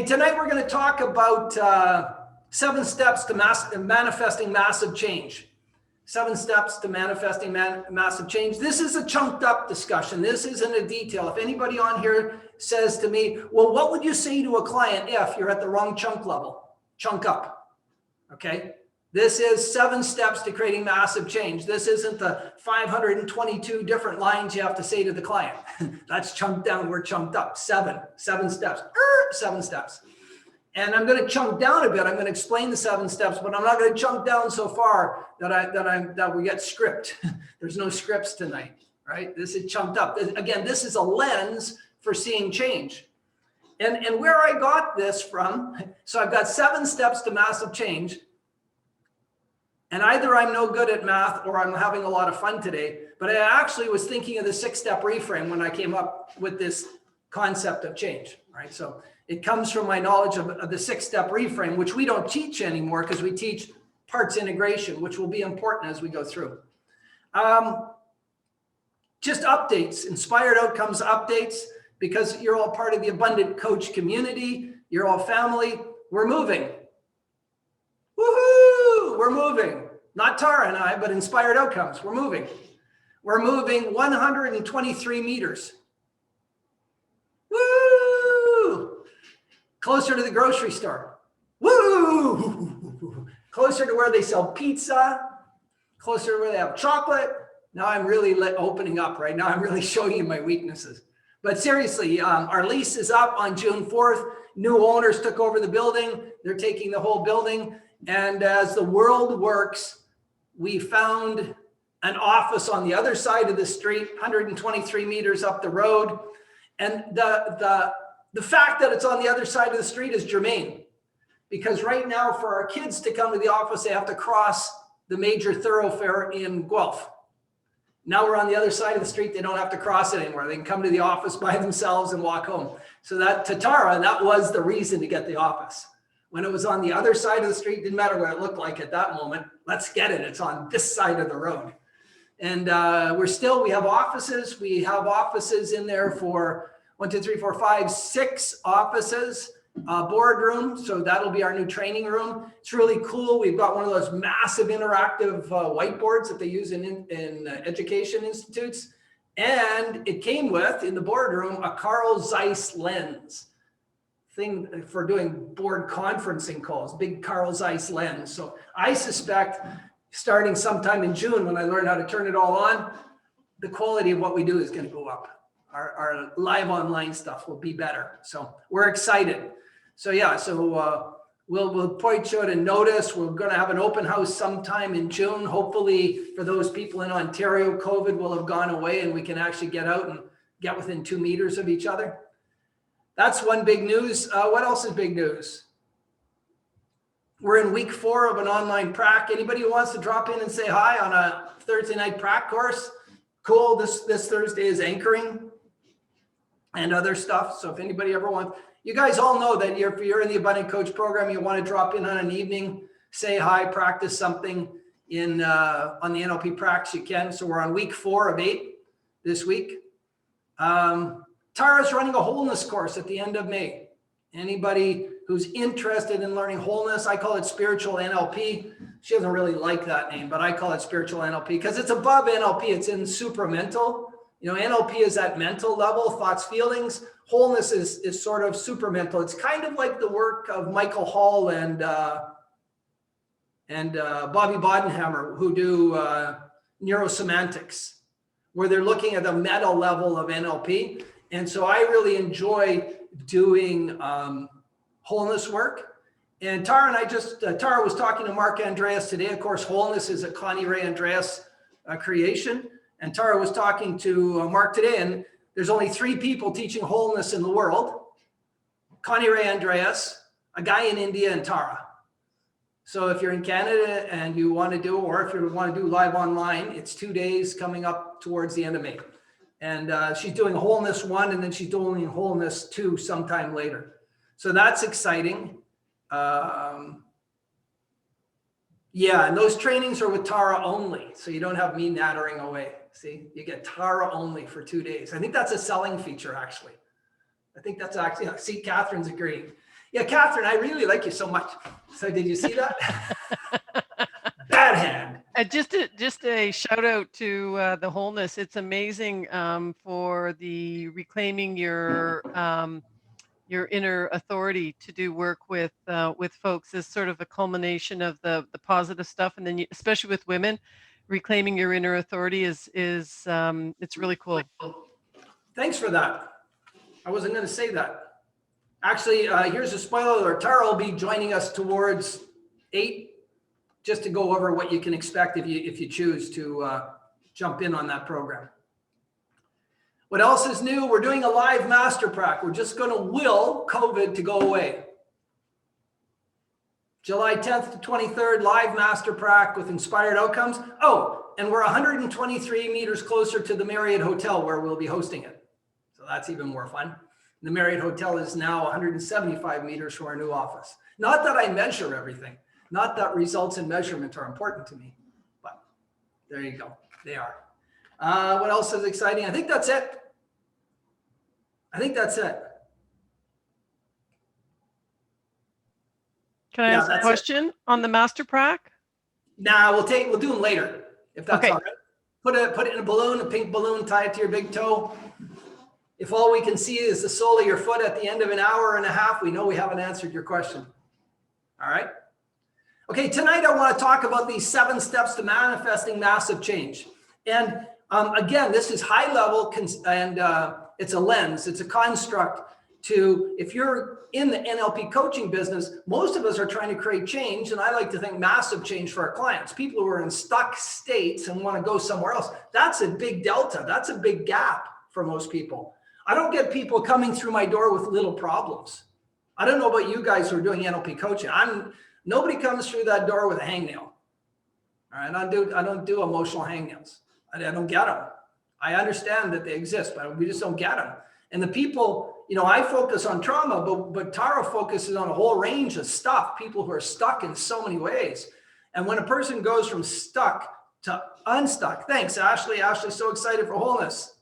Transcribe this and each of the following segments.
Hey, tonight we're going to talk about 7 steps to manifesting massive change. 7 steps to manifesting massive change. This is a chunked up discussion. This isn't a detail. If anybody on here says to me, well, what would you say to a client if you're at the wrong chunk level? Chunk up. Okay. This is 7 steps to creating massive change. This isn't the 522 different lines you have to say to the client. That's chunked down. We're chunked up. 7 steps. 7 steps. And I'm going to chunk down a bit. I'm going to explain the 7 steps, but I'm not going to chunk down so far that we get script. There's no scripts tonight, right? This is chunked up. Again, this is a lens for seeing change. And where I got this from, so I've got 7 steps to massive change. And either I'm no good at math or I'm having a lot of fun today, but I actually was thinking of the 6-step reframe when I came up with this concept of change, right? So it comes from my knowledge of the 6-step reframe, which we don't teach anymore because we teach parts integration, which will be important as we go through. Just updates, inspired outcomes updates, because you're all part of the Abundant Coach community. You're all family. We're moving. Woohoo! We're moving. Not Tara and I, but Inspired Outcomes. We're moving. We're moving 123 meters. Woo! Closer to the grocery store. Woo! Closer to where they sell pizza. Closer to where they have chocolate. Now I'm really opening up right now. I'm really showing you my weaknesses. But seriously, our lease is up on June 4th. New owners took over the building. They're taking the whole building. And as the world works, we found an office on the other side of the street, 123 meters up the road. And the fact that it's on the other side of the street is germane, because right now for our kids to come to the office, they have to cross the major thoroughfare in Guelph. Now we're on the other side of the street. They don't have to cross it anymore. They can come to the office by themselves and walk home. So that, to Tara, that was the reason to get the office. When it was on the other side of the street, didn't matter what it looked like at that moment. Let's get it. It's on this side of the road. And we have offices. We have offices in there for 1, 2, 3, 4, 5, 6 offices, boardroom. So that'll be our new training room. It's really cool. We've got one of those massive interactive whiteboards that they use in education institutes. And it came with, in the boardroom, a Carl Zeiss lens. Thing for doing board conferencing calls, big Carl Zeiss lens. So I suspect starting sometime in June, when I learn how to turn it all on, the quality of what we do is going to go up. Our live online stuff will be better. So we're excited. So yeah, we'll point you out a notice. We're going to have an open house sometime in June. Hopefully for those people in Ontario, COVID will have gone away and we can actually get out and get within 2 meters of each other. That's one big news. What else is big news? We're in week 4 of an online prac. Anybody who wants to drop in and say hi on a Thursday night prac course? Cool. This Thursday is anchoring and other stuff. So if anybody ever wants, you guys all know that if you're in the Abundant Coach program, you want to drop in on an evening, say hi, practice something on the NLP pracs, you can. So we're on week 4 of 8 this week. Tara's running a wholeness course at the end of May. Anybody who's interested in learning wholeness, I call it spiritual NLP. She doesn't really like that name, but I call it spiritual NLP because it's above NLP. It's in supramental. You know, NLP is at mental level, thoughts, feelings. Wholeness is sort of supramental. It's kind of like the work of Michael Hall and Bobby Bodenhammer, who do neurosemantics, where they're looking at the meta level of NLP. And so I really enjoy doing wholeness work. And Tara and I Tara was talking to Mark Andreas today. Of course, wholeness is a Connie Ray Andreas creation. And Tara was talking to Mark today, and there's only 3 people teaching wholeness in the world. Connie Ray Andreas, a guy in India, and Tara. So if you're in Canada and you want to do, or if you want to do live online, it's 2 days coming up towards the end of May. And she's doing wholeness 1, and then she's doing wholeness 2 sometime later. So that's exciting. Yeah, and those trainings are with Tara only. So you don't have me nattering away. See, you get Tara only for 2 days. I think that's a selling feature, actually. I think that's actually, see, Catherine's agreeing. Yeah, Catherine, I really like you so much. So did you see that? Bad hand. Just a shout out to the wholeness. It's amazing for the reclaiming your inner authority to do work with folks is sort of a culmination of the positive stuff, and then especially with women, reclaiming your inner authority is it's really cool. Thanks for that. I wasn't going to say that. Actually, here's a spoiler alert. Tara will be joining us towards 8, just to go over what you can expect if you choose to jump in on that program. What else is new? We're doing a live master prac. We're just going to will COVID to go away. July 10th to 23rd, live master prac with inspired outcomes. Oh, and we're 123 meters closer to the Marriott Hotel where we'll be hosting it. So that's even more fun. The Marriott Hotel is now 175 meters from our new office. Not that I measure everything, not that results in measurement are important to me, but there you go, they are. What else is exciting? I think that's it. Can I ask a question on the master prac? Nah, we'll do them later, if that's all right. Put it in a balloon, a pink balloon, tie it to your big toe. If all we can see is the sole of your foot at the end of an hour and a half, we know we haven't answered your question. All right. Okay, tonight I want to talk about these 7 steps to manifesting massive change. And again, this is high level and it's a lens, it's a construct to, if you're in the NLP coaching business, most of us are trying to create change. And I like to think massive change for our clients, people who are in stuck states and want to go somewhere else. That's a big delta. That's a big gap for most people. I don't get people coming through my door with little problems. I don't know about you guys who are doing NLP coaching. Nobody comes through that door with a hangnail. All right, I don't do emotional hangnails. I don't get them. I understand that they exist, but we just don't get them. And the people, I focus on trauma, but Tara focuses on a whole range of stuff. People who are stuck in so many ways. And when a person goes from stuck to unstuck, thanks, Ashley. Ashley's so excited for wholeness.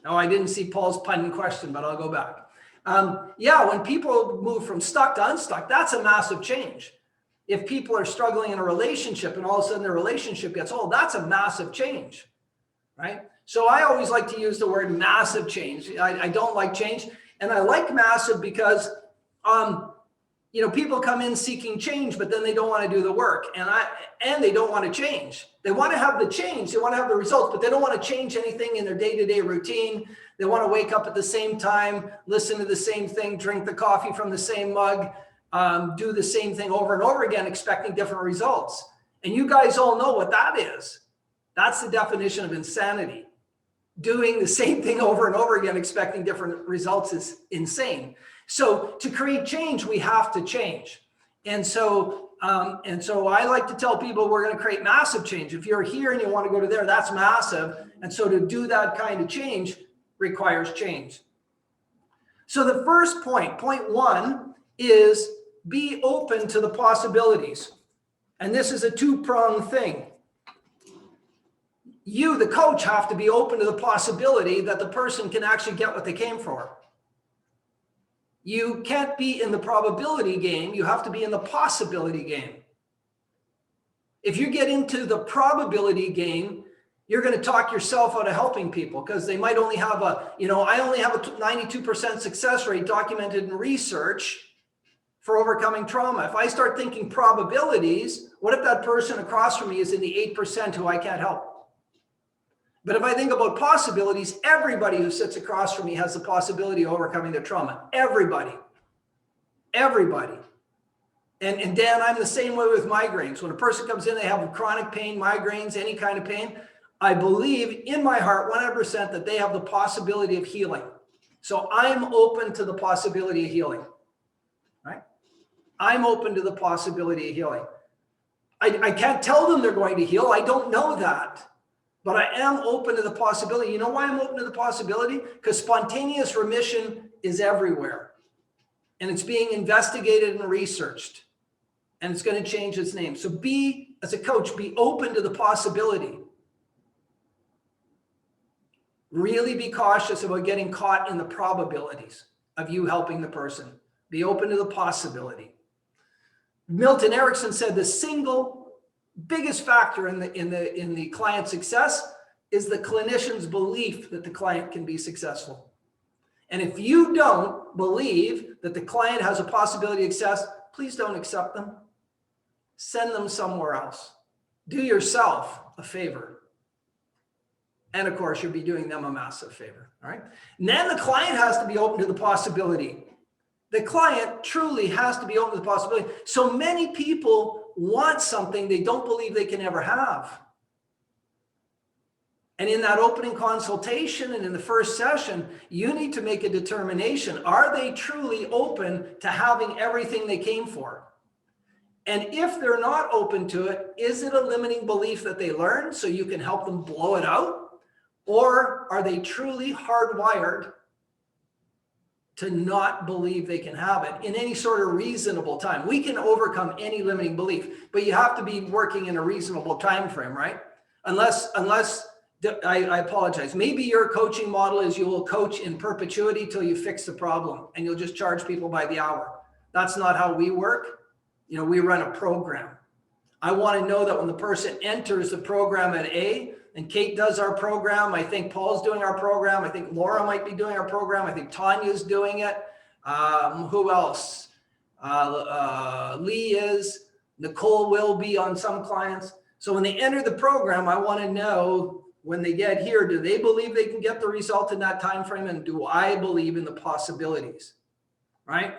No, I didn't see Paul's pun question, but I'll go back. Yeah, when people move from stuck to unstuck, that's a massive change. If people are struggling in a relationship and all of a sudden their relationship gets old, that's a massive change, right? So I always like to use the word massive change. I don't like change. And I like massive because, people come in seeking change, but then they don't want to do the work. And they don't want to change. They want to have the change. They want to have the results, but they don't want to change anything in their day-to-day routine. They want to wake up at the same time, listen to the same thing, drink the coffee from the same mug, do the same thing over and over again, expecting different results. And you guys all know what that is. That's the definition of insanity. Doing the same thing over and over again, expecting different results is insane. So to create change, we have to change. And so I like to tell people we're going to create massive change. If you're here and you want to go to there, that's massive. And so to do that kind of change requires change. So the first point 1, is be open to the possibilities. And this is a 2-pronged thing. You, the coach, have to be open to the possibility that the person can actually get what they came for. You can't be in the probability game. You have to be in the possibility game. If you get into the probability game, you're going to talk yourself out of helping people because they might only have I only have a 92% success rate documented in research for overcoming trauma. If I start thinking probabilities, what if that person across from me is in the 8% who I can't help? But if I think about possibilities, everybody who sits across from me has the possibility of overcoming their trauma. Everybody. And Dan, I'm the same way with migraines. When a person comes in, they have chronic pain, migraines, any kind of pain. I believe in my heart 100% that they have the possibility of healing. So I'm open to the possibility of healing, right? I'm open to the possibility of healing. I can't tell them they're going to heal. I don't know that. But I am open to the possibility. You know why I'm open to the possibility? Because spontaneous remission is everywhere. And it's being investigated and researched. And it's going to change its name. So as a coach, be open to the possibility. Really be cautious about getting caught in the probabilities. of you helping the person. Be open to the possibility. Milton Erickson said the single biggest factor in the client success is the clinician's belief that the client can be successful. And if you don't believe that the client has a possibility of success, please don't accept them. Send them somewhere else. Do yourself a favor. And of course, you'll be doing them a massive favor. All right. And then the client has to be open to the possibility. The client truly has to be open to the possibility. So many people want something they don't believe they can ever have. And in that opening consultation and in the first session, you need to make a determination. Are they truly open to having everything they came for? And if they're not open to it, is it a limiting belief that they learned so you can help them blow it out? Or are they truly hardwired to not believe they can have it in any sort of reasonable time? We can overcome any limiting belief, but you have to be working in a reasonable time frame, right? Unless I apologize. Maybe your coaching model is you will coach in perpetuity till you fix the problem and you'll just charge people by the hour. That's not how we work. You know, we run a program. I want to know that when the person enters the program at A, and Kate does our program, I think Paul's doing our program, I think Laura might be doing our program, I think Tanya's doing it. Who else? Lee is, Nicole will be on some clients. So when they enter the program, I want to know when they get here, do they believe they can get the result in that time frame? And do I believe in the possibilities, right?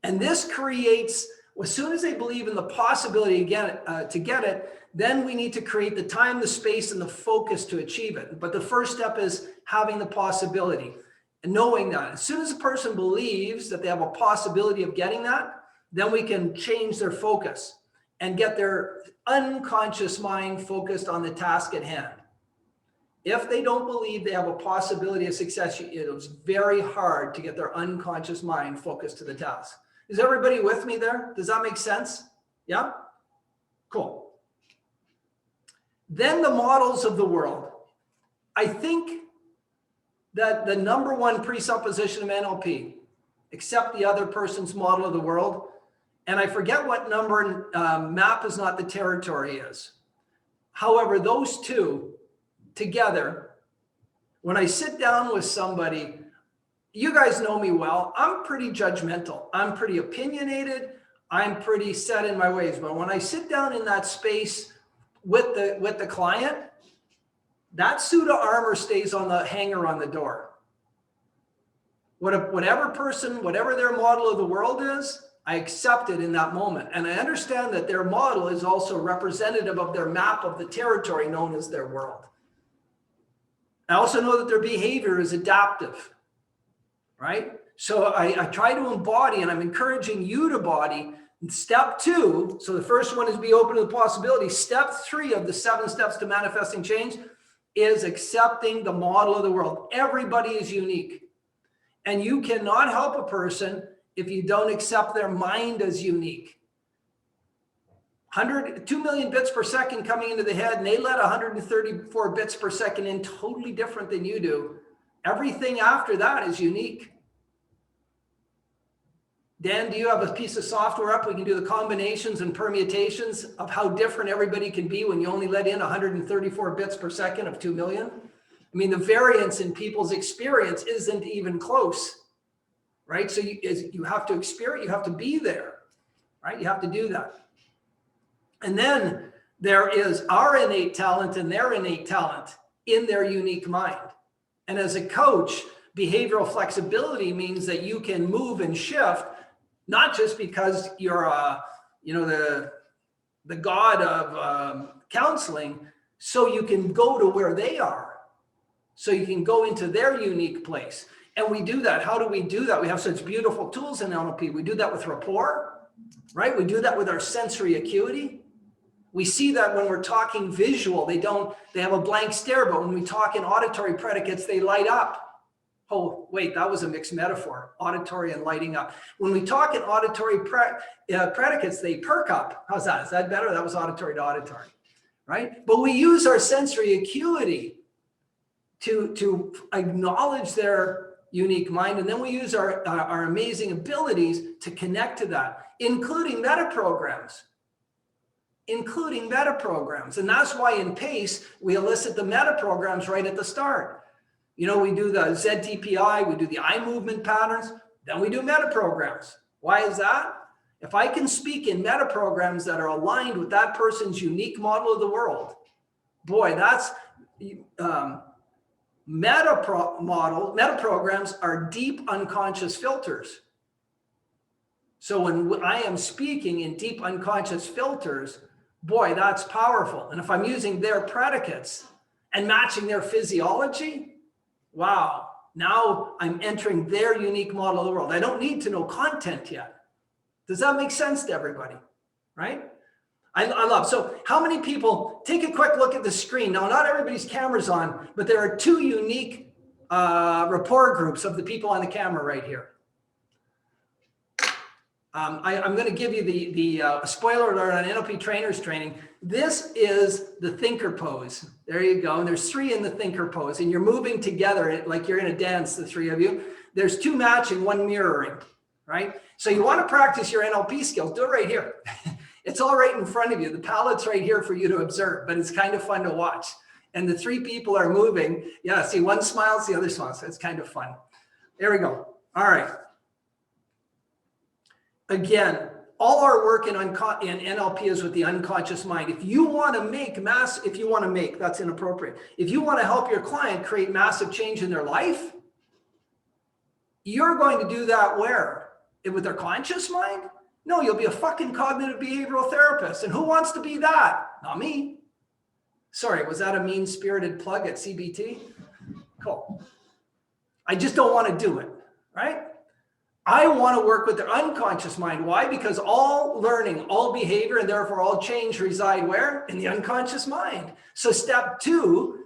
And this creates, as soon as they believe in the possibility again to get it, then we need to create the time, the space, and the focus to achieve it. But the first step is having the possibility and knowing that. As soon as a person believes that they have a possibility of getting that, then we can change their focus and get their unconscious mind focused on the task at hand. If they don't believe they have a possibility of success, it's very hard to get their unconscious mind focused to the task. Is everybody with me there? Does that make sense? Yeah? Cool. Then the models of the world. I think that the number one presupposition of NLP, accept the other person's model of the world. And I forget what number map is not the territory is. However, those two together, when I sit down with somebody, you guys know me well, I'm pretty judgmental. I'm pretty opinionated. I'm pretty set in my ways. But when I sit down in that space with the client, that suit of armor stays on the hanger on the door. Whatever person, whatever their model of the world is, I accept it in that moment. And I understand that their model is also representative of their map of the territory known as their world. I also know that their behavior is adaptive, right? So I try to embody, and I'm encouraging you to embody step 2. So the first one is be open to the possibility. Step 3 of the 7 steps to manifesting change is accepting the model of the world. Everybody is unique. And you cannot help a person if you don't accept their mind as unique. 2 million bits per second coming into the head, and they let 134 bits per second in, totally different than you do. Everything after that is unique. Dan, do you have a piece of software up? We can do the combinations and permutations of how different everybody can be when you only let in 134 bits per second of 2 million. I mean, the variance in people's experience isn't even close, right? So you have to experience, you have to be there, right? You have to do that. And then there is our innate talent and their innate talent in their unique mind. And as a coach, behavioral flexibility means that you can move and shift, not just because you're, the god of counseling, so you can go to where they are, so you can go into their unique place. And we do that. How do we do that? We have such beautiful tools in NLP. We do that with rapport, right? We do that with our sensory acuity. We see that when we're talking visual, they have a blank stare, but when we talk in auditory predicates, they light up. Oh, wait, that was a mixed metaphor, auditory and lighting up. When we talk in auditory predicates, they perk up. How's that? Is that better? That was auditory to auditory, right? But we use our sensory acuity to acknowledge their unique mind. And then we use our amazing abilities to connect to that, including meta programs. And that's why in PACE, we elicit the meta programs right at the start. You know, we do the ZTPI, we do the eye movement patterns, then we do meta programs. Why is that? If I can speak in meta programs that are aligned with that person's unique model of the world, boy, that's meta programs are deep unconscious filters. So when I am speaking in deep unconscious filters, boy, that's powerful. And if I'm using their predicates and matching their physiology, wow, now I'm entering their unique model of the world. I don't need to know content yet. Does that make sense to everybody? Right? I love. So how many people, take a quick look at the screen. Now, not everybody's camera's on, but there are two unique rapport groups of the people on the camera right here. I'm going to give you the spoiler alert on NLP trainers training. This is the thinker pose. There you go. And there's three in the thinker pose, and you're moving together like you're in a dance, the three of you. There's two matching, one mirroring, right? So you want to practice your NLP skills, do it right here. It's all right in front of you. The palette's right here for you to observe, but it's kind of fun to watch. And the three people are moving. Yeah, see, one smiles, the other smiles. So it's kind of fun. There we go. All right. Again, all our work in NLP is with the unconscious mind. If you want to make, that's inappropriate. If you want to help your client create massive change in their life, you're going to do that where? With their conscious mind? No, you'll be a fucking cognitive behavioral therapist. And who wants to be that? Not me. Sorry, was that a mean-spirited plug at CBT? Cool. I just don't want to do it, right? I want to work with their unconscious mind. Why? Because all learning, all behavior, and therefore all change reside where? In the unconscious mind. So step 2,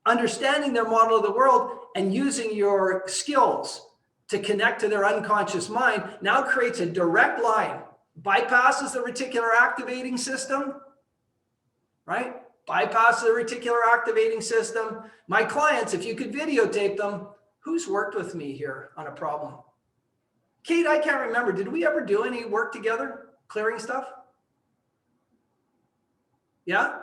understanding their model of the world and using your skills to connect to their unconscious mind now creates a direct line, bypasses the reticular activating system, right? Bypasses the reticular activating system. My clients, if you could videotape them, who's worked with me here on a problem? Kate, I can't remember. Did we ever do any work together, clearing stuff? Yeah?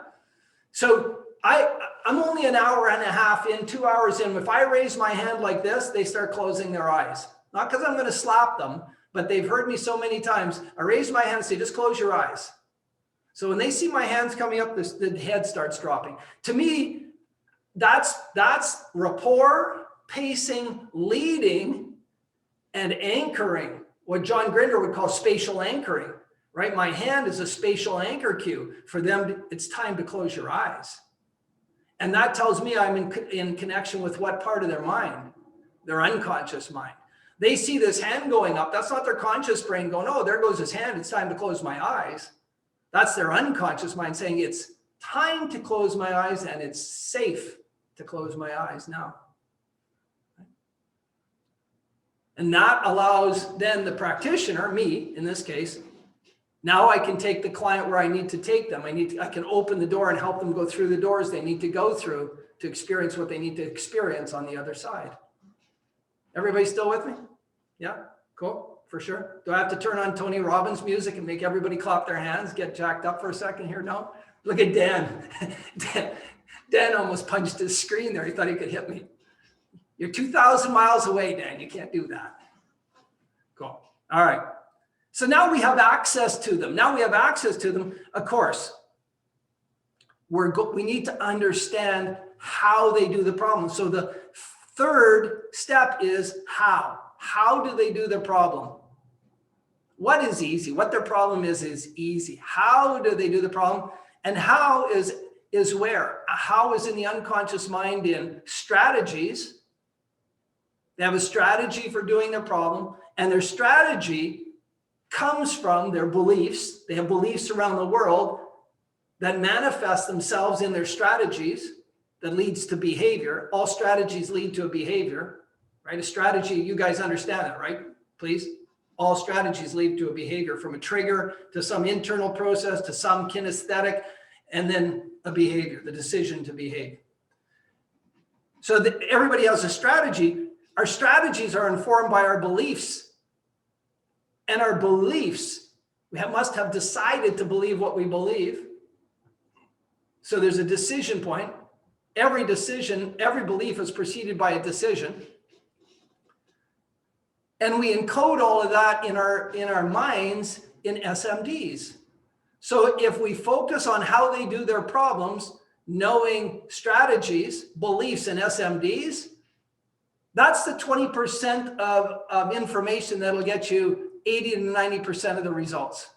So I'm only an hour and a half in, 2 hours in. If I raise my hand like this, they start closing their eyes. Not because I'm going to slap them, but they've heard me so many times. I raise my hand and say, just close your eyes. So when they see my hands coming up, the head starts dropping. To me, that's rapport, pacing, leading, and anchoring, what John Grinder would call spatial anchoring, right? My hand is a spatial anchor cue for them. It's time to close your eyes. And that tells me I'm in connection with what part of their mind? Their unconscious mind. They see this hand going up. That's not their conscious brain going, oh, there goes his hand. It's time to close my eyes. That's their unconscious mind saying it's time to close my eyes and it's safe to close my eyes now. And that allows then the practitioner, me in this case, now I can take the client where I need to take them. I can open the door and help them go through the doors they need to go through to experience what they need to experience on the other side. Everybody still with me? Yeah, cool, for sure. Do I have to turn on Tony Robbins music and make everybody clap their hands, get jacked up for a second here? No? Look at Dan. Dan almost punched his screen there. He thought he could hit me. You're 2,000 miles away, Dan. You can't do that. Cool. All right. So now we have access to them. Of course, we need to understand how they do the problem. So the third step is how. How do they do the problem? What is easy? What their problem is easy. How do they do the problem? And how is where? How is in the unconscious mind in strategies. They have a strategy for doing their problem, and their strategy comes from their beliefs. They have beliefs around the world that manifest themselves in their strategies that leads to behavior. All strategies lead to a behavior, right? A strategy, you guys understand that, right? Please. All strategies lead to a behavior, from a trigger to some internal process to some kinesthetic, and then a behavior, the decision to behave. So everybody has a strategy. Our strategies are informed by our beliefs. And our beliefs, must have decided to believe what we believe. So there's a decision point. Every decision, every belief is preceded by a decision. And we encode all of that in our minds in SMDs. So if we focus on how they do their problems, knowing strategies, beliefs, and SMDs, that's the 20% of information that'll get you 80 to 90% of the results.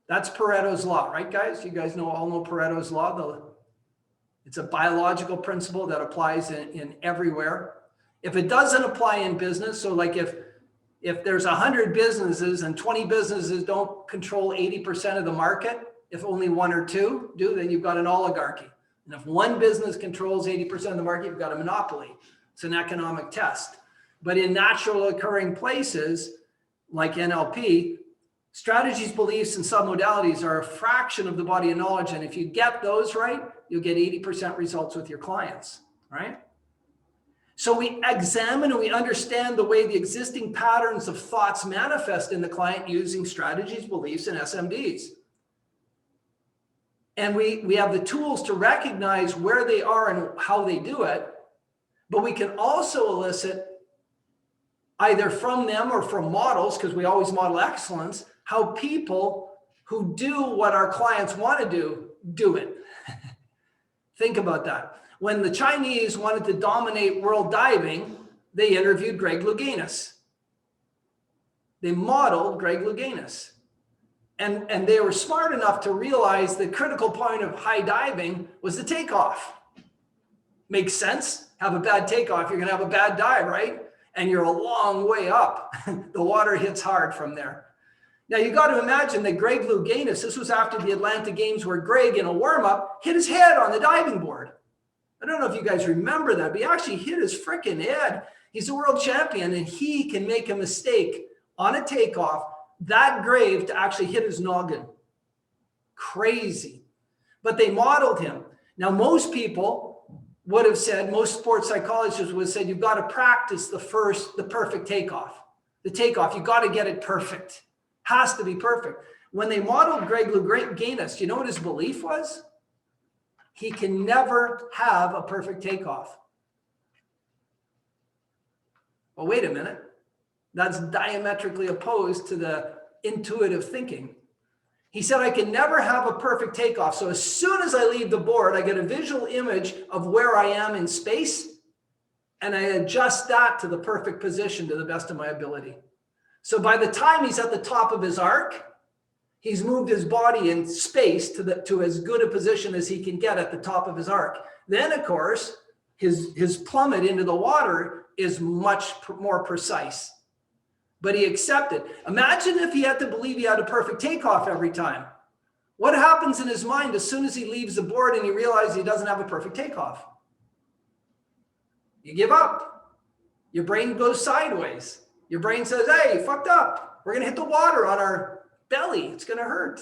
That's Paretos Law, right, guys? You guys all know Paretos Law. It's a biological principle that applies in everywhere. If it doesn't apply in business, so like if there's 100 businesses and 20 businesses don't control 80% of the market, if only one or two do, then you've got an oligarchy. And if one business controls 80% of the market, you've got a monopoly. It's an economic test. But in natural occurring places like NLP, strategies, beliefs, and submodalities are a fraction of the body of knowledge. And if you get those right, you'll get 80% results with your clients, right? So we examine and we understand the way the existing patterns of thoughts manifest in the client using strategies, beliefs, and SMDs. And we have the tools to recognize where they are and how they do it, but we can also elicit either from them or from models, because we always model excellence, how people who do what our clients want to do it. Think about that. When the Chinese wanted to dominate world diving, they interviewed Greg Louganis. They modeled Greg Louganis. And they were smart enough to realize the critical point of high diving was the takeoff. Makes sense? Have a bad takeoff, you're going to have a bad dive, right? And you're a long way up. The water hits hard from there. Now you got to imagine that Greg Louganis, this was after the Atlanta Games where Greg in a warm-up hit his head on the diving board. I don't know if you guys remember that, but he actually hit his freaking head. He's a world champion and he can make a mistake on a takeoff that grave to actually hit his noggin. Crazy. But they modeled him. Now, most people would have said, most sports psychologists would have said, you've got to practice the perfect takeoff. The takeoff, you got to get it perfect. Has to be perfect. When they modeled Greg Louganis, you know what his belief was? He can never have a perfect takeoff. Well, wait a minute. That's diametrically opposed to the intuitive thinking. He said, I can never have a perfect takeoff. So as soon as I leave the board, I get a visual image of where I am in space, and I adjust that to the perfect position to the best of my ability. So by the time he's at the top of his arc, he's moved his body in space to as good a position as he can get at the top of his arc. Then, of course, his plummet into the water is much more precise. But he accepted. Imagine if he had to believe he had a perfect takeoff every time. What happens in his mind as soon as he leaves the board and he realizes he doesn't have a perfect takeoff? You give up. Your brain goes sideways. Your brain says, hey, fucked up. We're going to hit the water on our belly. It's going to hurt.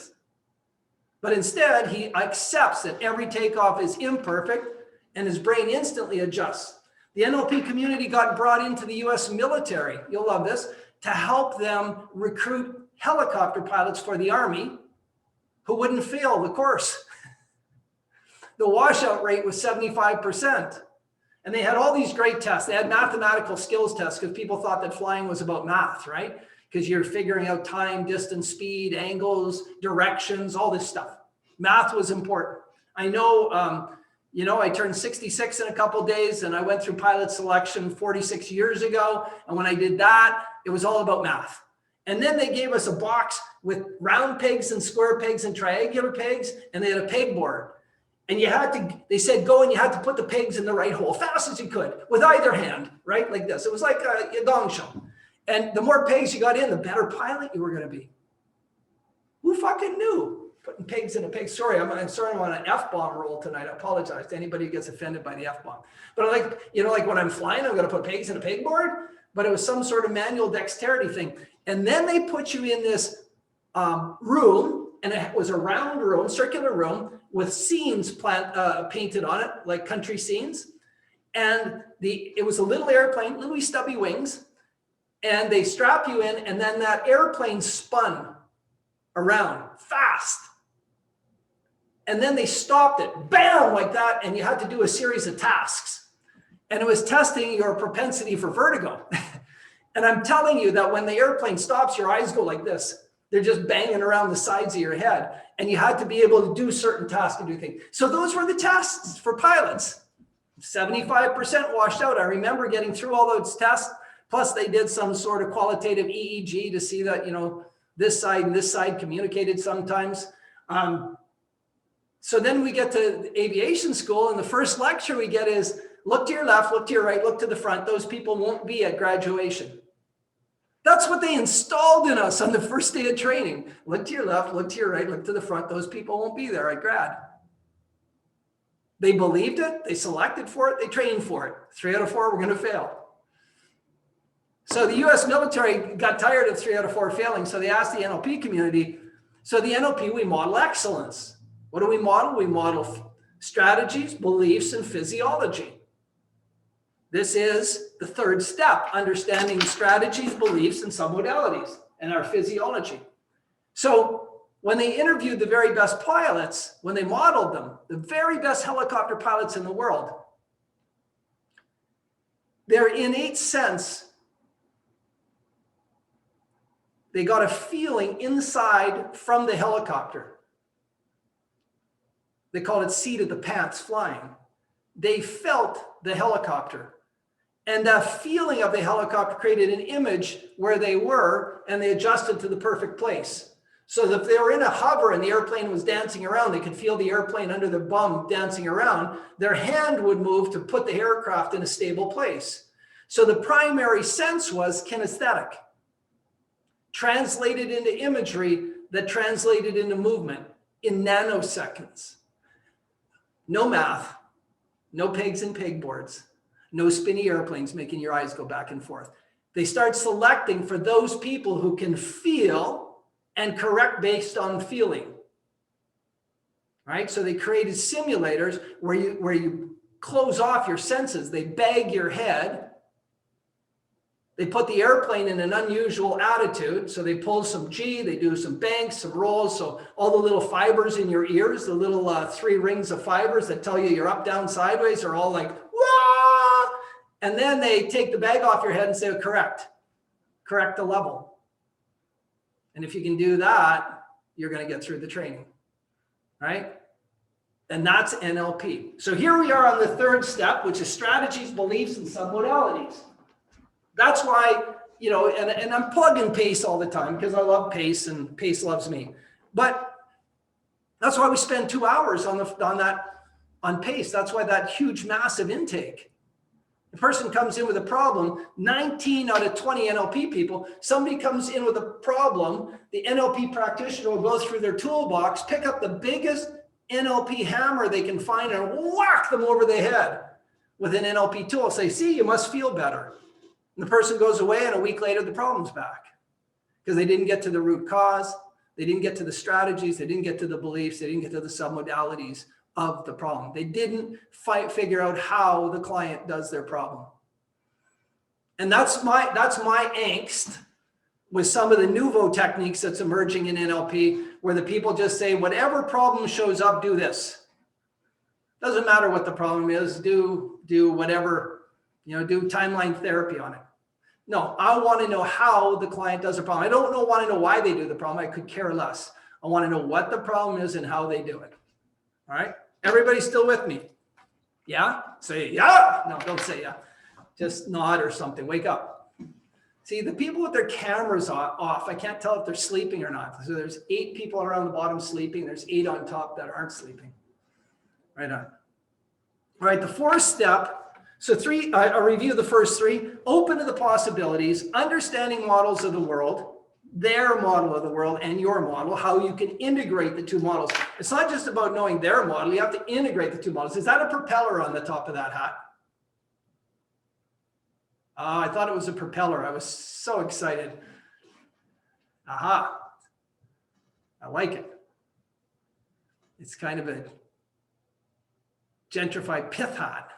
But instead, he accepts that every takeoff is imperfect and his brain instantly adjusts. The NLP community got brought into the US military. You'll love this. To help them recruit helicopter pilots for the Army who wouldn't fail the course. The washout rate was 75%. And they had all these great tests. They had mathematical skills tests because people thought that flying was about math, right? Because you're figuring out time, distance, speed, angles, directions, all this stuff. Math was important. I know, I turned 66 in a couple of days and I went through pilot selection 46 years ago. And when I did that, it was all about math. And then they gave us a box with round pegs and square pegs and triangular pegs, and they had a pegboard. And they said, go and you had to put the pegs in the right hole, fast as you could, with either hand, right? Like this. It was like a gong show. And the more pegs you got in, the better pilot you were going to be. Who fucking knew? Putting pegs in a peg. Sorry, I'm on an F-bomb roll tonight. I apologize to anybody who gets offended by the F-bomb. But like when I'm flying, I'm going to put pegs in a pegboard. But it was some sort of manual dexterity thing. And then they put you in this room, and it was a round room, circular room, with scenes painted on it, like country scenes. And it was a little airplane, little stubby wings, and they strap you in, and then that airplane spun around fast. And then they stopped it, bam, like that, and you had to do a series of tasks. And it was testing your propensity for vertigo. And I'm telling you that when the airplane stops, your eyes go like this. They're just banging around the sides of your head. And you had to be able to do certain tasks and do things. So those were the tests for pilots. 75% washed out. I remember getting through all those tests. Plus they did some sort of qualitative EEG to see that, you know, this side and this side communicated sometimes. So then we get to aviation school, and the first lecture we get is, look to your left, look to your right, look to the front. Those people won't be at graduation. That's what they installed in us on the first day of training. Look to your left, look to your right, look to the front. Those people won't be there at grad. They believed it, they selected for it, they trained for it. 3 out of 4 were going to fail. So the US military got tired of 3 out of 4 failing, so they asked the NLP community. So the NLP, we model excellence. What do we model? We model strategies, beliefs, and physiology. This is the third step, understanding strategies, beliefs, and submodalities, and our physiology. So when they interviewed the very best pilots, when they modeled them, the very best helicopter pilots in the world, their innate sense, they got a feeling inside from the helicopter. They called it seat of the pants flying. They felt the helicopter. And that feeling of the helicopter created an image where they were, and they adjusted to the perfect place. So that if they were in a hover and the airplane was dancing around, they could feel the airplane under their bum dancing around. Their hand would move to put the aircraft in a stable place. So the primary sense was kinesthetic, translated into imagery that translated into movement in nanoseconds. No math, no pegs and pegboards, no spinny airplanes making your eyes go back and forth. They start selecting for those people who can feel and correct based on feeling. Right? So they created simulators where you close off your senses. They bag your head. They put the airplane in an unusual attitude. So they pull some G, they do some banks, some rolls. So all the little fibers in your ears, the little 3 rings of fibers that tell you you're up, down, sideways are all like, wah! And then they take the bag off your head and say, oh, correct the level. And if you can do that, you're going to get through the training, right? And that's NLP. So here we are on the third step, which is strategies, beliefs, and submodalities. That's why, you know, and I'm plugging PACE all the time because I love PACE and PACE loves me. But that's why we spend 2 hours on PACE. That's why that huge, massive intake. The person comes in with a problem, 19 out of 20 NLP people, somebody comes in with a problem, the NLP practitioner will go through their toolbox, pick up the biggest NLP hammer they can find and whack them over the head with an NLP tool. Say, see, you must feel better. And the person goes away, and a week later, the problem's back because they didn't get to the root cause. They didn't get to the strategies. They didn't get to the beliefs. They didn't get to the submodalities of the problem. They didn't figure out how the client does their problem. And that's my angst with some of the nouveau techniques that's emerging in NLP, where the people just say, whatever problem shows up, do this. Doesn't matter what the problem is, do whatever, you know, do timeline therapy on it. No, I want to know how the client does the problem. I don't want to know why they do the problem. I could care less. I want to know what the problem is and how they do it. All right. Everybody still with me? Yeah? Say yeah. No, don't say yeah. Just nod or something. Wake up. See, the people with their cameras off, I can't tell if they're sleeping or not. So there's 8 people around the bottom sleeping. There's 8 on top that aren't sleeping. Right on. All right. The 4th step. So 3, I'll review the first 3. Open to the possibilities, understanding models of the world, their model of the world and your model, how you can integrate the 2 models. It's not just about knowing their model. You have to integrate the 2 models. Is that a propeller on the top of that hat? I thought it was a propeller. I was so excited. Aha. I like it. It's kind of a gentrified pith hat.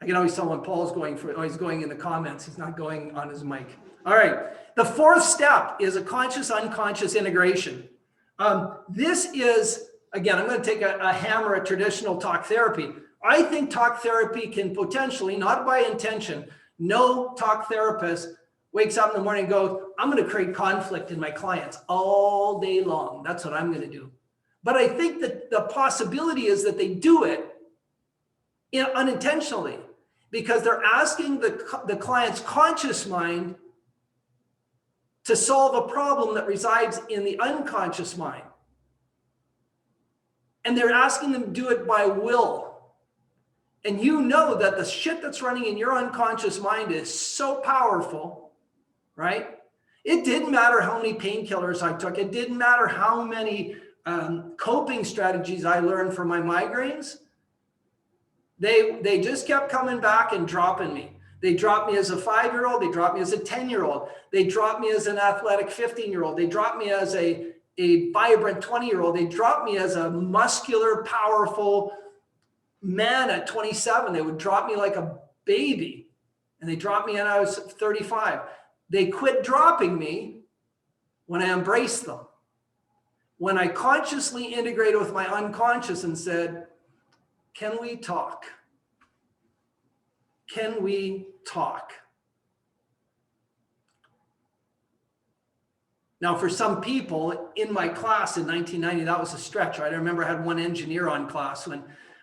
I can always tell when Paul's going for, oh, he's going in the comments. He's not going on his mic. All right. The fourth step is a conscious-unconscious integration. This is, again, I'm going to take a hammer at traditional talk therapy. I think talk therapy can potentially, not by intention, no talk therapist wakes up in the morning and goes, I'm going to create conflict in my clients all day long. That's what I'm going to do. But I think that the possibility is that they do it unintentionally, because they're asking the client's conscious mind to solve a problem that resides in the unconscious mind. And they're asking them to do it by will. And you know that the shit that's running in your unconscious mind is so powerful, right? It didn't matter how many painkillers I took. It didn't matter how many coping strategies I learned for my migraines. They just kept coming back and dropping me. They dropped me as a 5-year-old. They dropped me as a 10-year-old. They dropped me as an athletic 15-year-old. They dropped me as a vibrant 20-year-old. They dropped me as a muscular, powerful man at 27. They would drop me like a baby. And they dropped me when I was 35. They quit dropping me when I embraced them. When I consciously integrated with my unconscious and said, can we talk? Can we talk? Now, for some people in my class in 1990, that was a stretch, right? I remember I had one engineer on class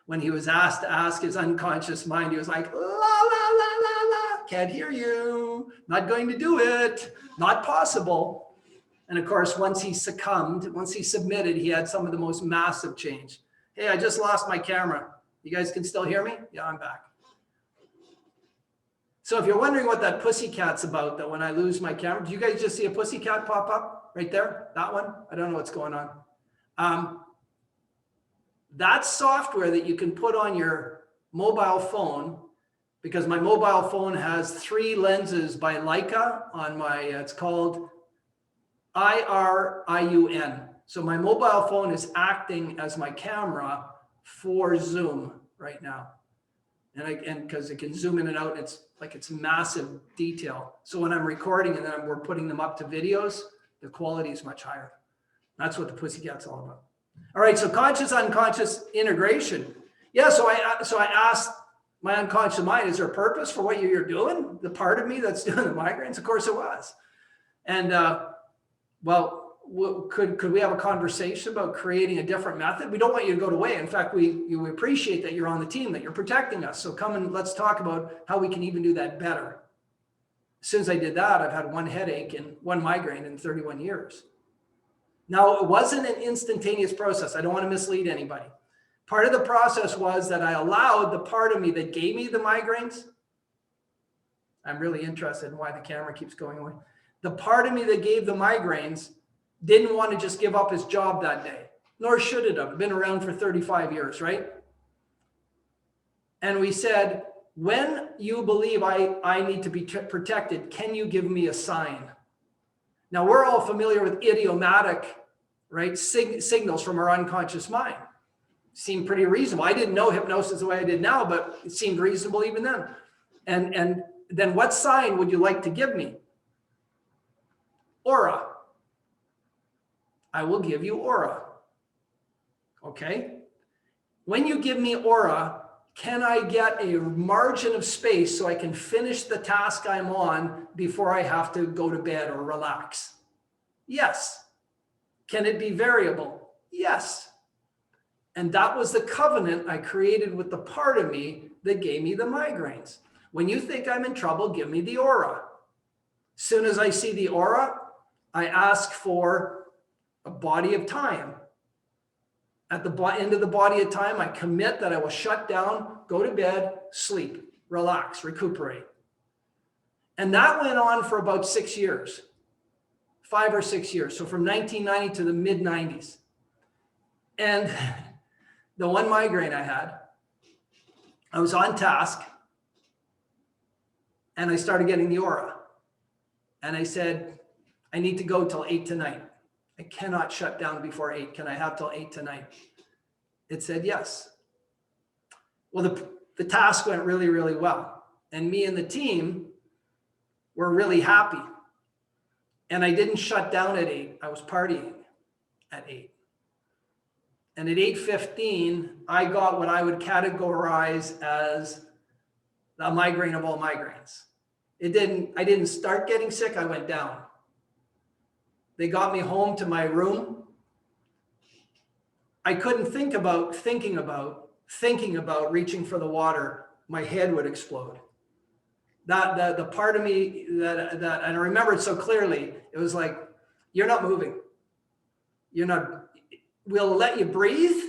when he was asked to ask his unconscious mind, he was like, la, la, la, la, la, can't hear you, not going to do it, not possible. And of course, once he succumbed, once he submitted, he had some of the most massive change. Hey, I just lost my camera. You guys can still hear me? Yeah, I'm back. So if you're wondering what that pussycat's about, that when I lose my camera, do you guys just see a pussycat pop up right there? That one? I don't know what's going on. That's software that you can put on your mobile phone, because my mobile phone has 3 lenses by Leica on my, it's called IRIUN. So my mobile phone is acting as my camera for Zoom right now. And because it can zoom in and out, it's like it's massive detail. So when I'm recording and then we're putting them up to videos, the quality is much higher. That's what the pussycat's all about. All right, so conscious unconscious integration. Yeah, so I asked my unconscious mind, is there a purpose for what you're doing? The part of me that's doing the migraines? Of course it was. And well, could we have a conversation about creating a different method? We don't want you to go away. In fact, we appreciate that you're on the team, that you're protecting us. So come and let's talk about how we can even do that better. As soon as I did that, I've had 1 headache and 1 migraine in 31 years. Now, it wasn't an instantaneous process. I don't want to mislead anybody. Part of the process was that I allowed the part of me that gave me the migraines. I'm really interested in why the camera keeps going away. The part of me that gave the migraines didn't want to just give up his job that day, nor should it have. Been around for 35 years, right? And we said, when you believe I need to be protected, can you give me a sign? Now, we're all familiar with idiomatic, right, signals from our unconscious mind. Seemed pretty reasonable. I didn't know hypnosis the way I did now, but it seemed reasonable even then. And then what sign would you like to give me? Aura. I will give you aura. Okay? When you give me aura, can I get a margin of space so I can finish the task I'm on before I have to go to bed or relax? Yes. Can it be variable? Yes. And that was the covenant I created with the part of me that gave me the migraines. When you think I'm in trouble, give me the aura. As soon as I see the aura, I ask for a body of time. At the end of the body of time, I commit that I will shut down, go to bed, sleep, relax, recuperate. And that went on for about 6 years, 5 or 6 years. So from 1990 to the mid 90s. And the 1 migraine I had, I was on task and I started getting the aura. And I said, I need to go till 8 tonight. I cannot shut down before 8. Can I have till 8 tonight? It said yes. Well, the task went really, really well. And me and the team were really happy. And I didn't shut down at 8. I was partying at 8. And at 8:15, I got what I would categorize as the migraine of all migraines. I didn't start getting sick, I went down. They got me home to my room. I couldn't think about thinking about reaching for the water. My head would explode. That the part of me that, and I remember it so clearly, it was like, you're not moving. We'll let you breathe,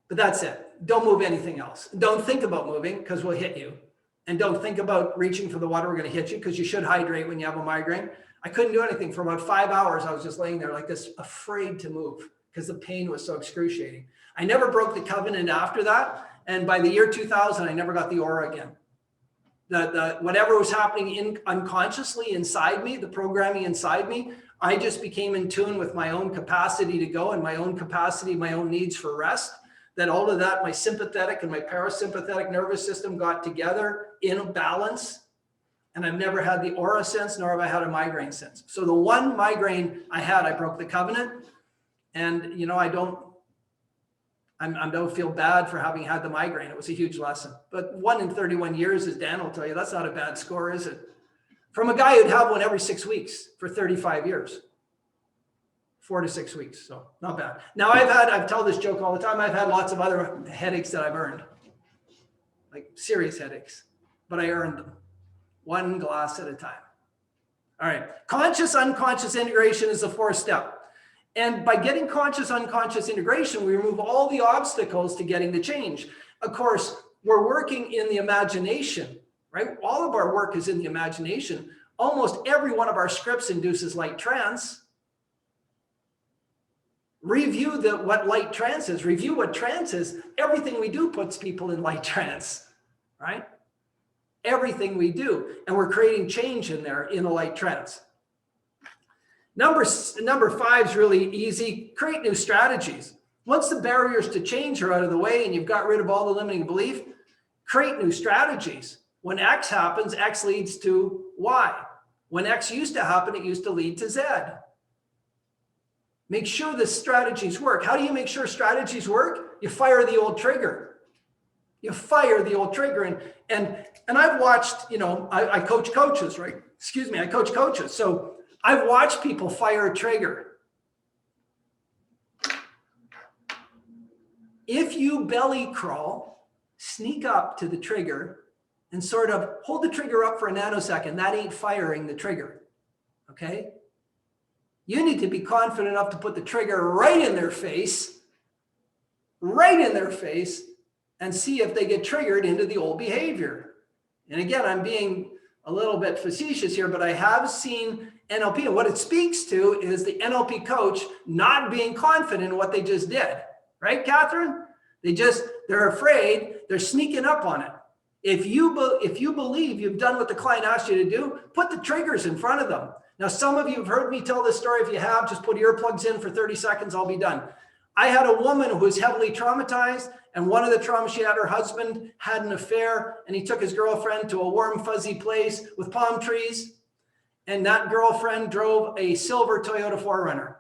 but that's it. Don't move anything else. Don't think about moving because we'll hit you. And don't think about reaching for the water. We're going to hit you because you should hydrate when you have a migraine. I couldn't do anything for about 5 hours. I was just laying there like this, afraid to move because the pain was so excruciating. I never broke the covenant after that. And by the year 2000, I never got the aura again. Whatever was happening unconsciously inside me, the programming inside me, I just became in tune with my own capacity to go and my own capacity, my own needs for rest. That all of that, my sympathetic and my parasympathetic nervous system got together in a balance. And I've never had the aura since, nor have I had a migraine since. So the one migraine I had, I broke the covenant. And, I don't feel bad for having had the migraine. It was a huge lesson. But 1 in 31 years, as Dan will tell you, that's not a bad score, is it? From a guy who'd have one every 6 weeks for 35 years. 4 to 6 weeks, so not bad. Now I've told this joke all the time. I've had lots of other headaches that I've earned, like serious headaches, but I earned them 1 glass at a time. All right, conscious unconscious integration is the 4th step. And by getting conscious unconscious integration, we remove all the obstacles to getting the change. Of course, we're working in the imagination, right? All of our work is in the imagination. Almost every one of our scripts induces light trance. Review what light trance is. Review what trance is. Everything we do puts people in light trance, right? Everything we do. And we're creating change in there in a light trance. Number 5 is really easy. Create new strategies. Once the barriers to change are out of the way and you've got rid of all the limiting belief, create new strategies. When X happens, X leads to Y. When X used to happen, it used to lead to Z. Make sure the strategies work. How do you make sure strategies work? You fire the old trigger. You fire the old trigger. And I've watched, I coach coaches, right? Excuse me, I coach coaches. So I've watched people fire a trigger. If you belly crawl, sneak up to the trigger and sort of hold the trigger up for a nanosecond, that ain't firing the trigger, okay? You need to be confident enough to put the trigger right in their face, and see if they get triggered into the old behavior. And again, I'm being a little bit facetious here, but I have seen NLP, and what it speaks to is the NLP coach not being confident in what they just did. Right, Catherine? They're afraid, they're sneaking up on it. If you believe you've done what the client asked you to do, put the triggers in front of them. Now, some of you have heard me tell this story. If you have, just put earplugs in for 30 seconds, I'll be done. I had a woman who was heavily traumatized, and one of the traumas she had, her husband had an affair, and he took his girlfriend to a warm, fuzzy place with palm trees, and that girlfriend drove a silver Toyota 4Runner.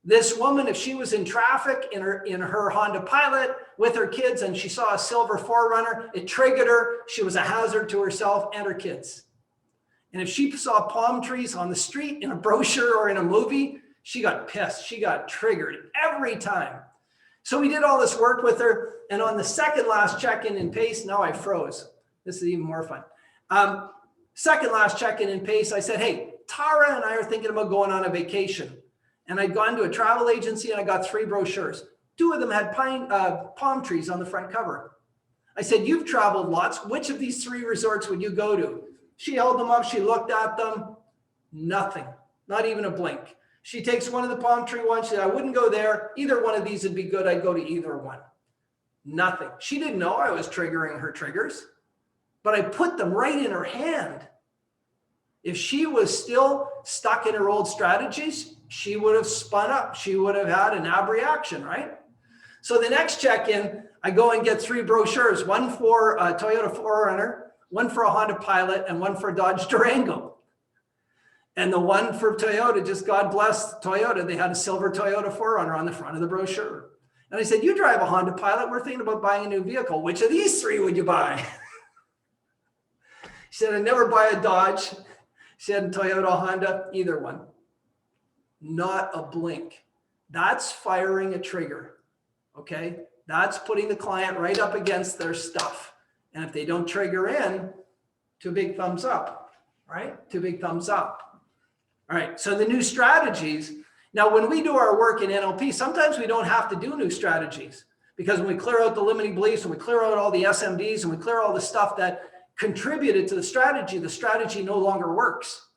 This woman, if she was in traffic in her Honda Pilot with her kids and she saw a silver 4Runner, it triggered her. She was a hazard to herself and her kids. And if she saw palm trees on the street in a brochure or in a movie, she got pissed. She got triggered every time. So we did all this work with her. And on the second last check-in in PACE, now I froze. This is even more fun. Second last check-in in PACE, I said, hey, Tara and I are thinking about going on a vacation. And I'd gone to a travel agency and I got 3 brochures. 2 of them had palm trees on the front cover. I said, you've traveled lots. Which of these 3 resorts would you go to? She held them up. She looked at them. Nothing. Not even a blink. She takes one of the palm tree ones. She said, I wouldn't go there. Either one of these would be good. I'd go to either one. Nothing. She didn't know I was triggering her triggers, but I put them right in her hand. If she was still stuck in her old strategies, she would have spun up. She would have had an ab reaction, right? So the next check-in, I go and get 3 brochures, one for a Toyota 4Runner, one for a Honda Pilot, and one for a Dodge Durango. And the one for Toyota, just God bless Toyota, they had a silver Toyota 4Runner on the front of the brochure. And I said, you drive a Honda Pilot, we're thinking about buying a new vehicle. Which of these 3 would you buy? She said, I'd never buy a Dodge. She said, Toyota, Honda, either one. Not a blink. That's firing a trigger, okay? That's putting the client right up against their stuff. And if they don't trigger in, 2 big thumbs up, right? 2 big thumbs up. All right, so the new strategies. Now, when we do our work in NLP, sometimes we don't have to do new strategies, because when we clear out the limiting beliefs and we clear out all the SMDs and we clear all the stuff that contributed to the strategy no longer works.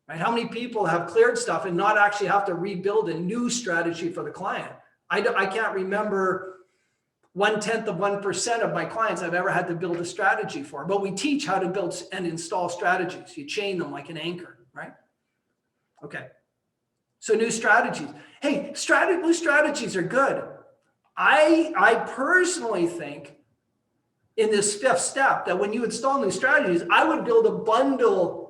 Right? How many people have cleared stuff and not actually have to rebuild a new strategy for the client? I can't remember 0.1% of my clients I've ever had to build a strategy for, but we teach how to build and install strategies. You chain them like an anchor, right? Okay. So new strategies. Hey, new strategies are good. I personally think in this 5th step that when you install new strategies, I would build a bundle,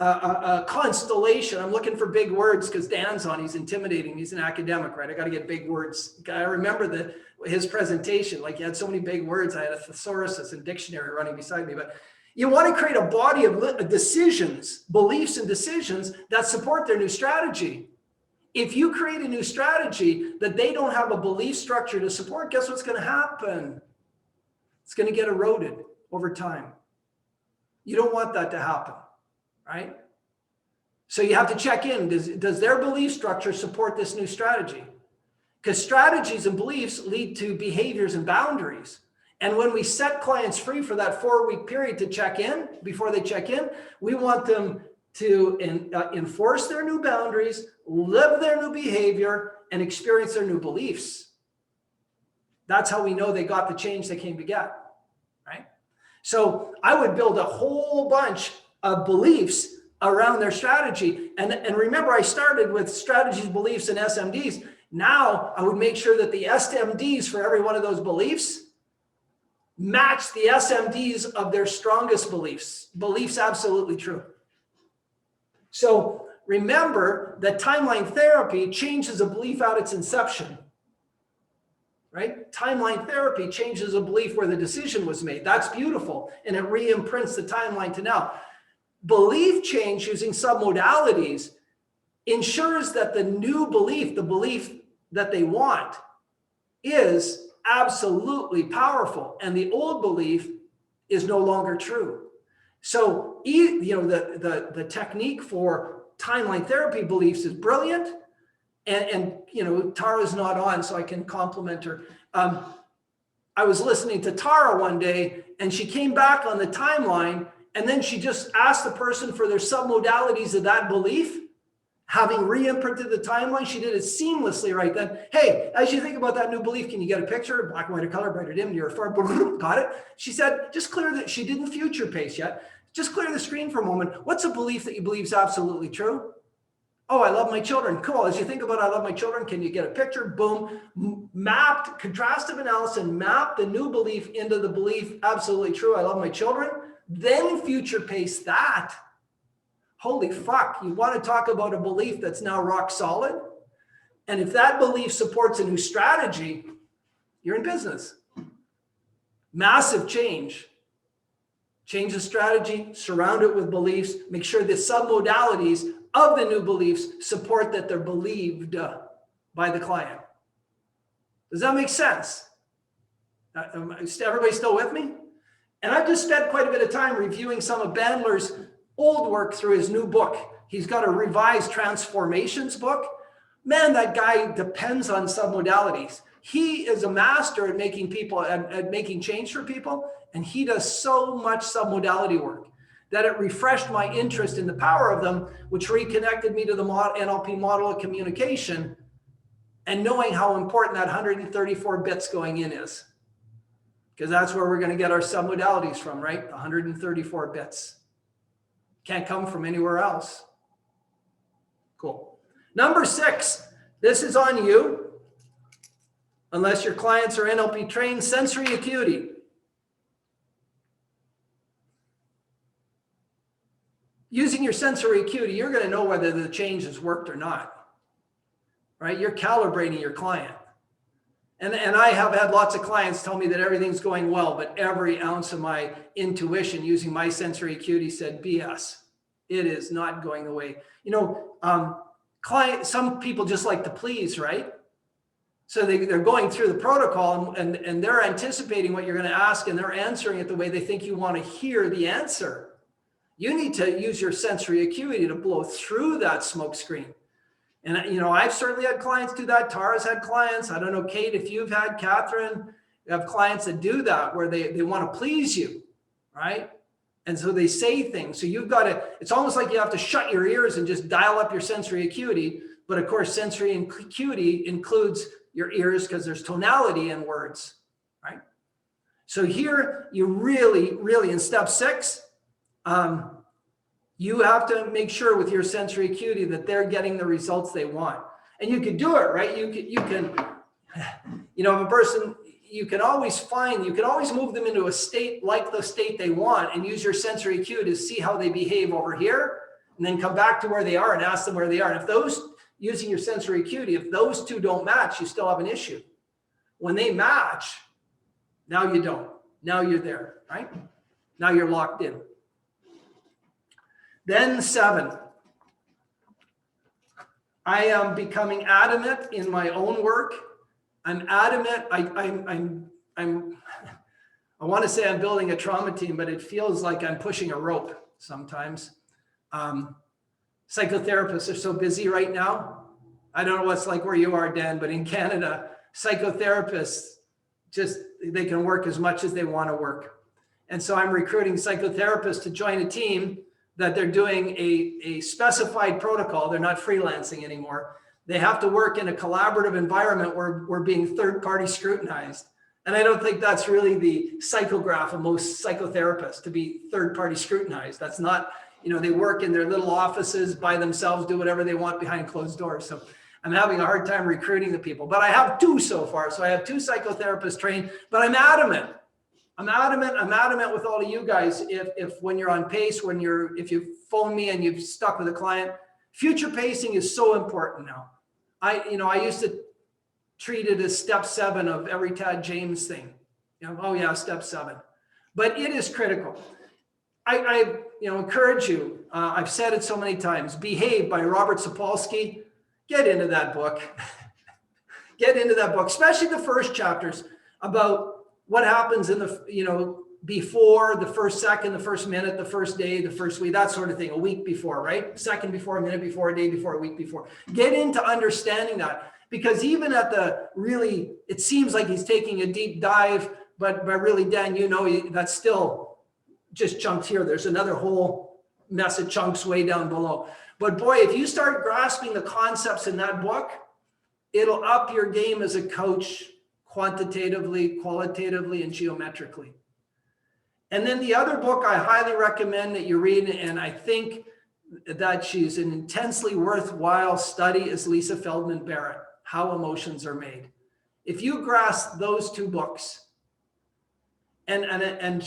a constellation. I'm looking for big words because Dan's on, he's intimidating. He's an academic, right? I got to get big words. I remember his presentation, like he had so many big words. I had a thesaurus and dictionary running beside me, but you want to create a body of decisions, beliefs and decisions that support their new strategy. If you create a new strategy that they don't have a belief structure to support, guess what's going to happen? It's going to get eroded over time. You don't want that to happen, right? So you have to check in. Does their belief structure support this new strategy? Because strategies and beliefs lead to behaviors and boundaries. And when we set clients free for that 4-week period to check in, before they check in, we want them to enforce their new boundaries, live their new behavior, and experience their new beliefs. That's how we know they got the change they came to get, right? So I would build a whole bunch of beliefs around their strategy. And remember, I started with strategies, beliefs, and SMDs. Now I would make sure that the SMDs for every one of those beliefs match the SMDs of their strongest beliefs. Beliefs absolutely true. So remember that timeline therapy changes a belief at its inception. Right? Timeline therapy changes a belief where the decision was made. That's beautiful. And it re-imprints the timeline to now. Belief change using submodalities ensures that the new belief, the belief that they want, is absolutely powerful. And the old belief is no longer true. So, the technique for timeline therapy beliefs is brilliant. And Tara's not on, so I can compliment her. I was listening to Tara one day, and she came back on the timeline, and then she just asked the person for their submodalities of that belief. Having re-imprinted the timeline, she did it seamlessly right then. Hey, as you think about that new belief, can you get a picture? Black and white or color, bright or dim, near or far? Got it? She said, just clear that. She didn't future pace yet. Just clear the screen for a moment. What's a belief that you believe is absolutely true? Oh, I love my children. Cool. As you think about I love my children, can you get a picture? Boom. Mapped, contrastive analysis, mapped the new belief into the belief absolutely true. I love my children. Then future pace that. Holy fuck. You want to talk about a belief that's now rock solid? And if that belief supports a new strategy, you're in business. Massive change. Change the strategy, surround it with beliefs, make sure the submodalities of the new beliefs support that they're believed by the client. Does that make sense? Everybody still with me? And I've just spent quite a bit of time reviewing some of Bandler's old work through his new book. He's got a revised transformations book. Man, that guy depends on submodalities. He is a master at making at making change for people. And he does so much submodality work that it refreshed my interest in the power of them, which reconnected me to the NLP model of communication and knowing how important that 134 bits going in is. Because that's where we're going to get our submodalities from, right? 134 bits. Can't come from anywhere else. Cool. Number 6, this is on you. unless your clients are NLP trained. Sensory acuity. Using your sensory acuity, you're going to know whether the change has worked or not, right? You're calibrating your client. And I have had lots of clients tell me that everything's going well, but every ounce of my intuition using my sensory acuity said BS. It is not going the way. You know, some people just like to please, right? So they're going through the protocol and they're anticipating what you're going to ask, and they're answering it the way they think you want to hear the answer. You need to use your sensory acuity to blow through that smoke screen. And, you know, I've certainly had clients do that. Tara's had clients. I don't know, Kate, if you've had, Catherine, you have clients that do that where they want to please you, right? And so they say things. So you've got to, it's almost like you have to shut your ears and just dial up your sensory acuity. But of course, sensory acuity includes your ears because there's tonality in words, right? So here you really, in step 6, you have to make sure with your sensory acuity that they're getting the results they want. And you can do it, right? You can, you know, if a person, you can always move them into a state like the state they want and use your sensory acuity to see how they behave over here, and then come back to where they are and ask them where they are. And if those, using your sensory acuity, if those two don't match, you still have an issue. When they match, now you don't. Now you're there, right? Now you're locked in. Then 7, I am becoming adamant in my own work. I'm adamant. I want to say I'm building a trauma team, but it feels like I'm pushing a rope sometimes. Psychotherapists are so busy right now. I don't know what's like where you are, Dan, but in Canada, psychotherapists they can work as much as they want to work. And so I'm recruiting psychotherapists to join a team that they're doing a specified protocol. They're not freelancing anymore. They have to work in a collaborative environment where we're being third-party scrutinized. And I don't think that's really the psychograph of most psychotherapists, to be third-party scrutinized. That's not, you know, they work in their little offices by themselves, do whatever they want behind closed doors. So I'm having a hard time recruiting the people, but I have 2 so far. So I have 2 psychotherapists trained, but I'm adamant with all of you guys. If when you're on pace, if you phone me and you've stuck with a client, future pacing is so important now. I used to treat it as step 7 of every Tad James thing. You know, oh yeah, step 7, but it is critical. I encourage you. I've said it so many times. Behave by Robert Sapolsky. Get into that book. Get into that book, especially the first chapters about what happens in the, before, the first second, the first minute, the first day, the first week, that sort of thing, a week before, right? Second before, a minute before, a day before, a week before. Get into understanding that, because even at it seems like he's taking a deep dive, but really, Dan, that's still just chunks here. There's another whole mess of chunks way down below. But boy, if you start grasping the concepts in that book, it'll up your game as a coach, quantitatively, qualitatively, and geometrically. And then the other book I highly recommend that you read, and I think that she's an intensely worthwhile study, is Lisa Feldman Barrett, How Emotions Are Made. If you grasp those 2 books, and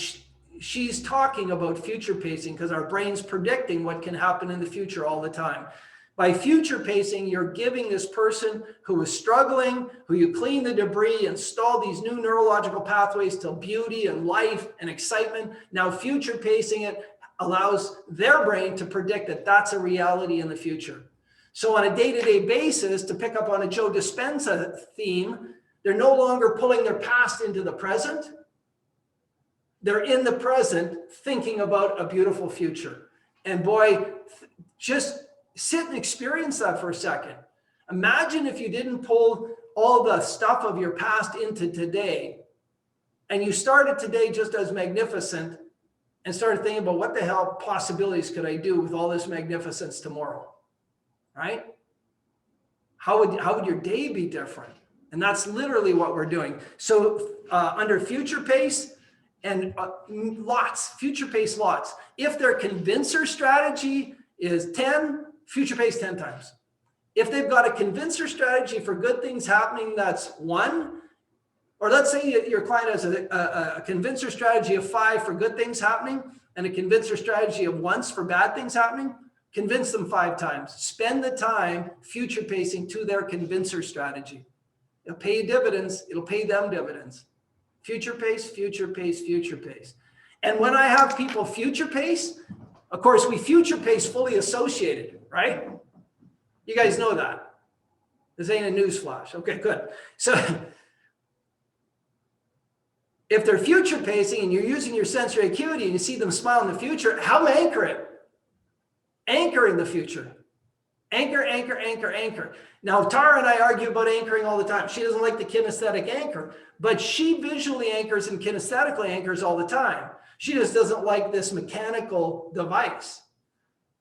she's talking about future pacing, because our brain's predicting what can happen in the future all the time. By future pacing, you're giving this person who is struggling, who you clean the debris, install these new neurological pathways to beauty and life and excitement. Now, future pacing it allows their brain to predict that that's a reality in the future. So on a day-to-day basis, to pick up on a Joe Dispenza theme, they're no longer pulling their past into the present. They're in the present thinking about a beautiful future. And boy, just sit and experience that for a second. Imagine if you didn't pull all the stuff of your past into today, and you started today just as magnificent and started thinking about what the hell possibilities could I do with all this magnificence tomorrow, right? How would your day be different? And that's literally what we're doing. So under future pace, and future pace lots. If their convincer strategy is 10, future pace 10 times. If they've got a convincer strategy for good things happening, that's 1. Or let's say your client has a convincer strategy of 5 for good things happening and a convincer strategy of once for bad things happening. Convince them 5 times. Spend the time future pacing to their convincer strategy. It'll pay you dividends. It'll pay them dividends. Future pace, future pace, future pace. And when I have people future pace, of course, we future pace fully associated, right? You guys know that. This ain't a news flash. Okay, good. So if they're future pacing and you're using your sensory acuity and you see them smile in the future, how do anchor it? Anchor in the future. Anchor, anchor, anchor, anchor. Now, Tara and I argue about anchoring all the time. She doesn't like the kinesthetic anchor, but she visually anchors and kinesthetically anchors all the time. She just doesn't like this mechanical device.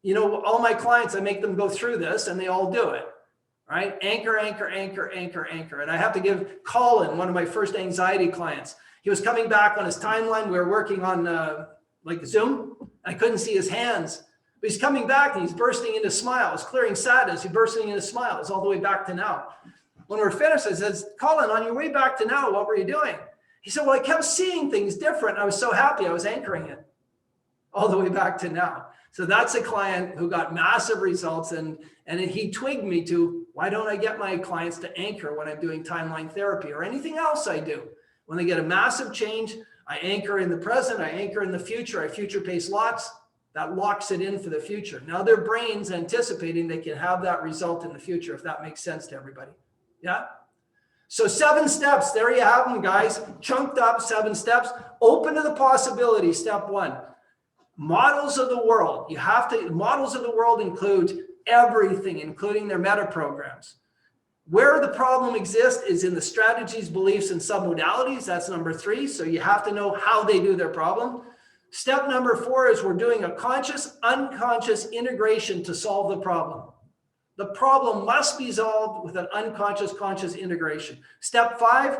You know, all my clients, I make them go through this and they all do it, right? Anchor, anchor, anchor, anchor, anchor. And I have to give Colin, one of my first anxiety clients, he was coming back on his timeline. We were working on like Zoom. I couldn't see his hands. But he's coming back and he's bursting into smiles, clearing sadness. He's bursting into smiles all the way back to now. When we're finished, I said, Colin, on your way back to now, what were you doing? He said, well, I kept seeing things different. I was so happy I was anchoring it all the way back to now. So that's a client who got massive results. And he twigged me to, why don't I get my clients to anchor when I'm doing timeline therapy or anything else I do? When they get a massive change, I anchor in the present, I anchor in the future, I future pace lots. That locks it in for the future. Now their brain's anticipating they can have that result in the future, if that makes sense to everybody. Yeah? So 7 steps, there you have them, guys. Chunked up 7 steps. Open to the possibility, step 1. Models of the world. You have to, models of the world include everything, including their meta programs. Where the problem exists is in the strategies, beliefs, and submodalities. That's number 3. So you have to know how they do their problem. Step number 4 is we're doing a conscious, unconscious integration to solve the problem. The problem must be solved with an unconscious, conscious integration. Step 5,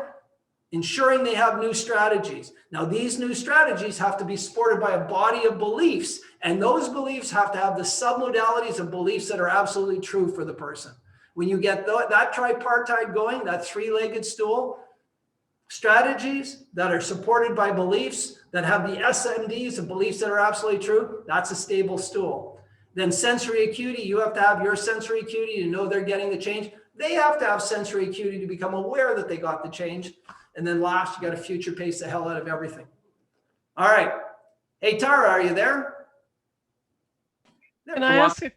ensuring they have new strategies. Now, these new strategies have to be supported by a body of beliefs, and those beliefs have to have the submodalities of beliefs that are absolutely true for the person. When you get that tripartite going, that 3-legged stool, strategies that are supported by beliefs that have the SMDs of beliefs that are absolutely true, that's a stable stool. Then sensory acuity, you have to have your sensory acuity to know they're getting the change. They have to have sensory acuity to become aware that they got the change. And then last, you got to future pace the hell out of everything. All right. Hey, Tara, are you there? Can I ask Yes.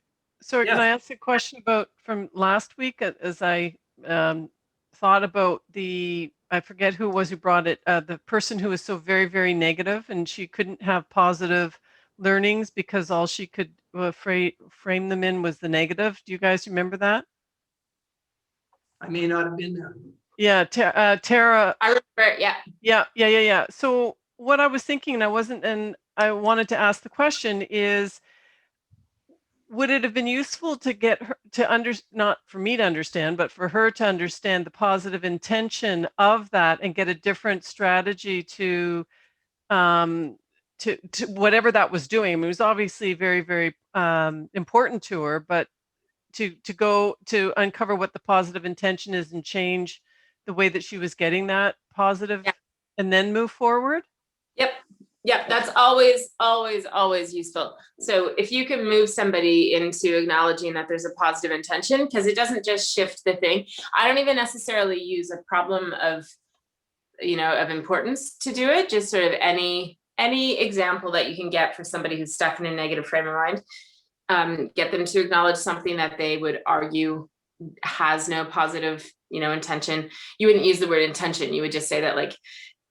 Can I ask a question about from last week as I thought about I forget who it was who brought it, the person who was so very, very negative and she couldn't have positive learnings because all she could frame them in was the negative. Do you guys remember that? I may not have been there. Yeah, Tara. I remember, yeah. Yeah. So what I was thinking, and I wanted to ask the question is, would it have been useful to get her to not for me to understand, but for her to understand the positive intention of that and get a different strategy to whatever that was doing? I mean, it was obviously very, very important to her, but to go to uncover what the positive intention is and change the way that she was getting that positive, and then move forward. Yep, that's always useful. So if you can move somebody into acknowledging that there's a positive intention, because it doesn't just shift the thing. I don't even necessarily use a problem of importance to do it. Just sort of any example that you can get for somebody who's stuck in a negative frame of mind. Get them to acknowledge something that they would argue has no positive, intention. You wouldn't use the word intention. You would just say that, like,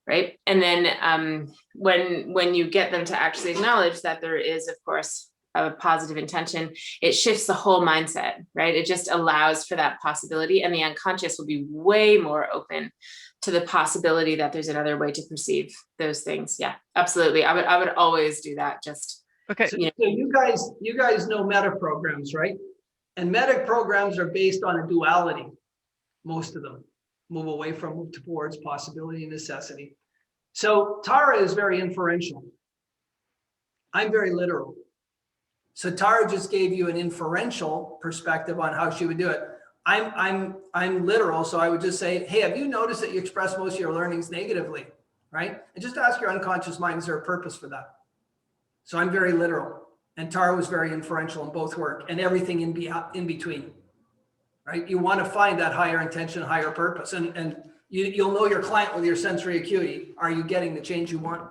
right. And then when you get them to actually acknowledge that there is, of course, a positive intention, it shifts the whole mindset, right? It just allows for that possibility, and the unconscious will be way more open to the possibility that there's another way to perceive those things. Yeah, absolutely. I would always do that. Just okay. So you guys know meta programs, right? And meta programs are based on a duality. Most of them move away from, move towards possibility and necessity. So Tara is very inferential. I'm very literal. So Tara just gave you an inferential perspective on how she would do it. I'm literal. So I would just say, hey, have you noticed that you express most of your learnings negatively, right? And just ask your unconscious mind, is there a purpose for that? So I'm very literal, and Tara was very inferential, and both work, and everything in between, right? You want to find that higher intention, higher purpose, and you'll know your client with your sensory acuity. Are you getting the change you want?